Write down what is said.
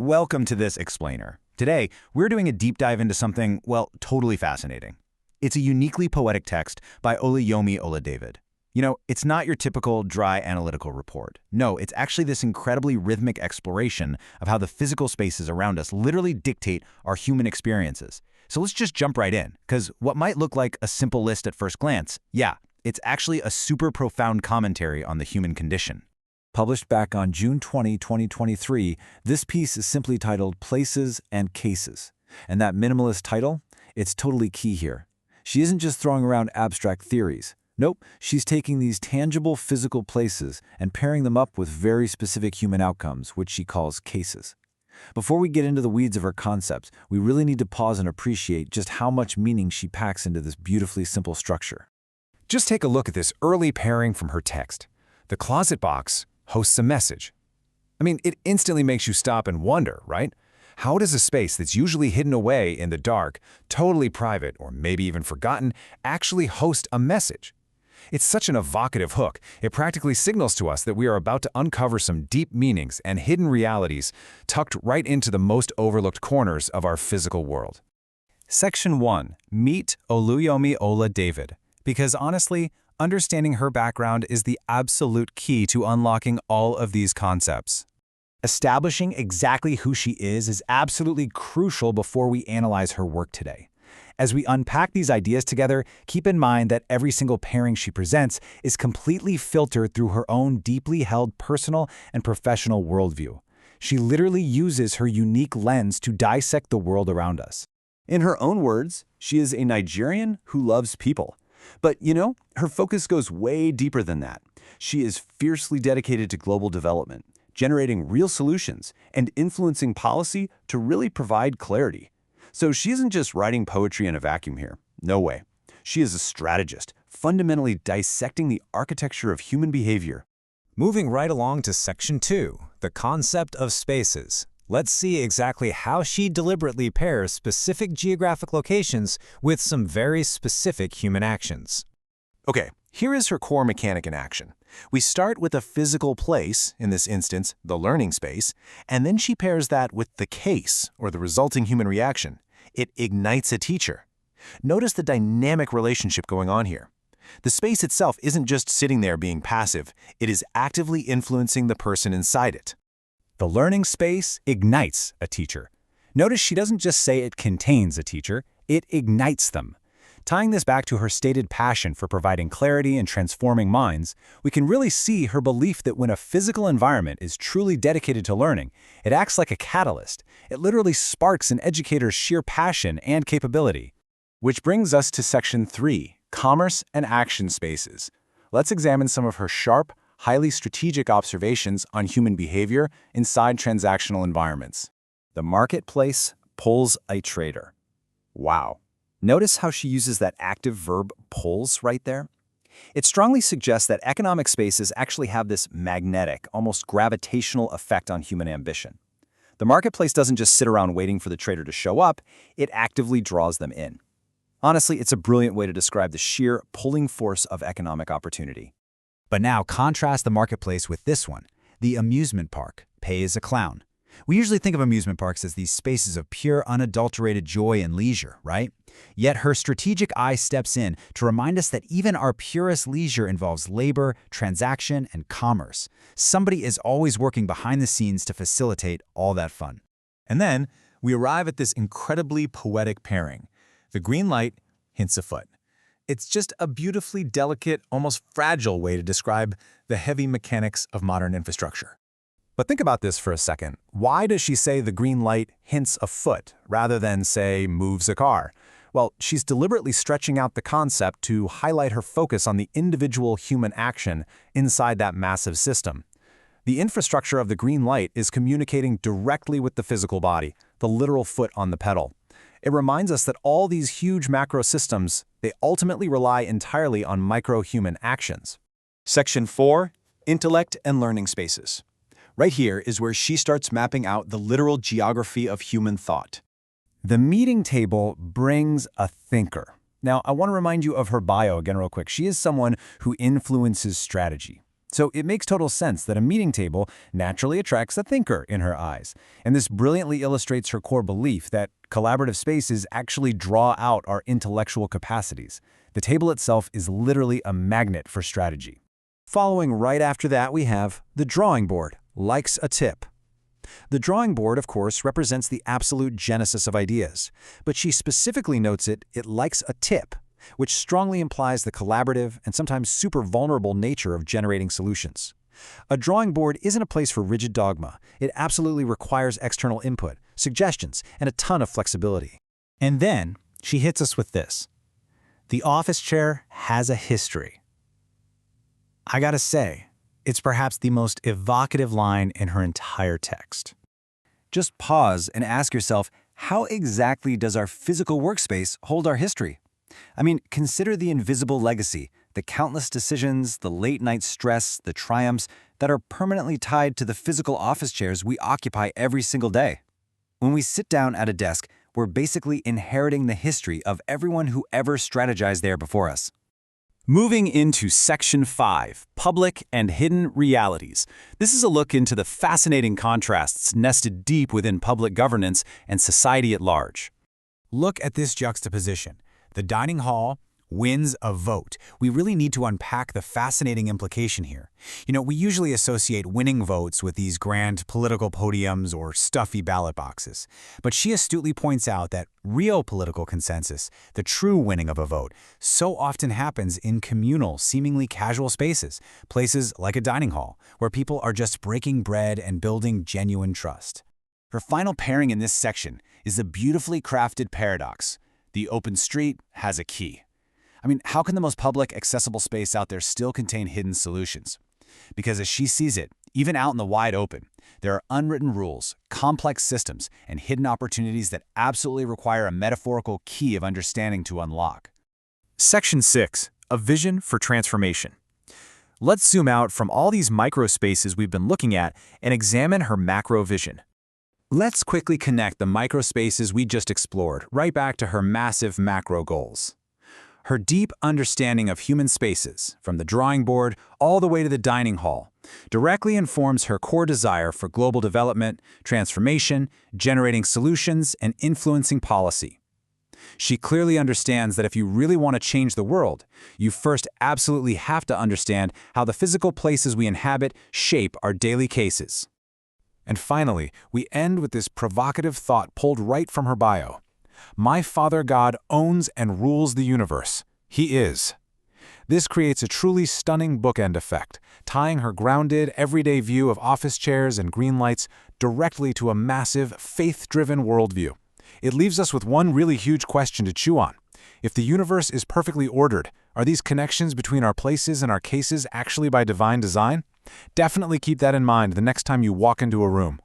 Welcome to this explainer. Today, we're doing a deep dive into something, well, totally fascinating. It's a uniquely poetic text by Oluyomi Oladevid. You know, it's not your typical dry analytical report. No, it's actually this incredibly rhythmic exploration of how the physical spaces around us literally dictate our human experiences. So let's just jump right in, because what might look like a simple list at first glance, yeah, it's actually a super profound commentary on the human condition. Published back on June 20, 2023, this piece is simply titled Places and Cases. And that minimalist title, it's totally key here. She isn't just throwing around abstract theories. Nope, she's taking these tangible physical places and pairing them up with very specific human outcomes, which she calls cases. Before we get into the weeds of her concepts, we really need to pause and appreciate just how much meaning she packs into this beautifully simple structure. Just take a look at this early pairing from her text. The closet box hosts a message. I mean, it instantly makes you stop and wonder, right? How does a space that's usually hidden away in the dark, totally private, or maybe even forgotten, actually host a message? It's such an evocative hook. It practically signals to us that we are about to uncover some deep meanings and hidden realities tucked right into the most overlooked corners of our physical world. Section 1. Meet Oluyomi Oladevid. Because honestly, understanding her background is the absolute key to unlocking all of these concepts. Establishing exactly who she is absolutely crucial before we analyze her work today. As we unpack these ideas together, keep in mind that every single pairing she presents is completely filtered through her own deeply held personal and professional worldview. She literally uses her unique lens to dissect the world around us. In her own words, she is a Nigerian who loves people. But, her focus goes way deeper than that. She is fiercely dedicated to global development, generating real solutions, and influencing policy to really provide clarity. So she isn't just writing poetry in a vacuum here. No way. She is a strategist, fundamentally dissecting the architecture of human behavior. Moving right along to Section 2, the concept of spaces. Let's see exactly how she deliberately pairs specific geographic locations with some very specific human actions. Okay, here is her core mechanic in action. We start with a physical place, in this instance, the learning space, and then she pairs that with the case, or the resulting human reaction. It ignites a teacher. Notice the dynamic relationship going on here. The space itself isn't just sitting there being passive, it is actively influencing the person inside it. The learning space ignites a teacher. Notice she doesn't just say it contains a teacher, it ignites them. Tying this back to her stated passion for providing clarity and transforming minds, we can really see her belief that when a physical environment is truly dedicated to learning, it acts like a catalyst. It literally sparks an educator's sheer passion and capability. Which brings us to Section 3, Commerce and Action Spaces. Let's examine some of her sharp, highly strategic observations on human behavior inside transactional environments. The marketplace pulls a trader. Wow. Notice how she uses that active verb pulls right there? It strongly suggests that economic spaces actually have this magnetic, almost gravitational effect on human ambition. The marketplace doesn't just sit around waiting for the trader to show up, it actively draws them in. Honestly, it's a brilliant way to describe the sheer pulling force of economic opportunity. But now contrast the marketplace with this one, the amusement park, pay as a clown. We usually think of amusement parks as these spaces of pure, unadulterated joy and leisure, right? Yet her strategic eye steps in to remind us that even our purest leisure involves labor, transaction, and commerce. Somebody is always working behind the scenes to facilitate all that fun. And then we arrive at this incredibly poetic pairing. The green light hints a foot. It's just a beautifully delicate, almost fragile way to describe the heavy mechanics of modern infrastructure. But think about this for a second. Why does she say the green light hints a foot rather than, say, moves a car? Well, she's deliberately stretching out the concept to highlight her focus on the individual human action inside that massive system. The infrastructure of the green light is communicating directly with the physical body, the literal foot on the pedal. It reminds us that all these huge macro systems, they ultimately rely entirely on micro-human actions. Section 4, Intellect and Learning Spaces. Right here is where she starts mapping out the literal geography of human thought. The meeting table brings a thinker. Now, I want to remind you of her bio again real quick. She is someone who influences strategy. So it makes total sense that a meeting table naturally attracts a thinker in her eyes. And this brilliantly illustrates her core belief that collaborative spaces actually draw out our intellectual capacities. The table itself is literally a magnet for strategy. Following right after that, we have the drawing board, likes a tip. The drawing board, of course, represents the absolute genesis of ideas, but she specifically notes it likes a tip, which strongly implies the collaborative and sometimes super vulnerable nature of generating solutions. A drawing board isn't a place for rigid dogma. It absolutely requires external input, suggestions, and a ton of flexibility. And then she hits us with this. The office chair has a history. I gotta say, it's perhaps the most evocative line in her entire text. Just pause and ask yourself, how exactly does our physical workspace hold our history? I mean, consider the invisible legacy, the countless decisions, the late-night stress, the triumphs that are permanently tied to the physical office chairs we occupy every single day. When we sit down at a desk, we're basically inheriting the history of everyone who ever strategized there before us. Moving into Section 5, Public and Hidden Realities. This is a look into the fascinating contrasts nested deep within public governance and society at large. Look at this juxtaposition. The dining hall wins a vote. We really need to unpack the fascinating implication here. We usually associate winning votes with these grand political podiums or stuffy ballot boxes. But she astutely points out that real political consensus, the true winning of a vote, so often happens in communal, seemingly casual spaces, places like a dining hall, where people are just breaking bread and building genuine trust. Her final pairing in this section is a beautifully crafted paradox. The open street has a key. How can the most public, accessible space out there still contain hidden solutions? Because as she sees it, even out in the wide open, there are unwritten rules, complex systems, and hidden opportunities that absolutely require a metaphorical key of understanding to unlock. Section 6, A Vision for Transformation. Let's zoom out from all these micro spaces we've been looking at and examine her macro vision. Let's quickly connect the micro spaces we just explored right back to her massive macro goals. Her deep understanding of human spaces, from the drawing board all the way to the dining hall, directly informs her core desire for global development, transformation, generating solutions, and influencing policy. She clearly understands that if you really want to change the world, you first absolutely have to understand how the physical places we inhabit shape our daily cases. And finally, we end with this provocative thought pulled right from her bio. My Father God owns and rules the universe. He is. This creates a truly stunning bookend effect, tying her grounded, everyday view of office chairs and green lights directly to a massive, faith-driven worldview. It leaves us with one really huge question to chew on. If the universe is perfectly ordered, are these connections between our places and our cases actually by divine design? Definitely keep that in mind the next time you walk into a room.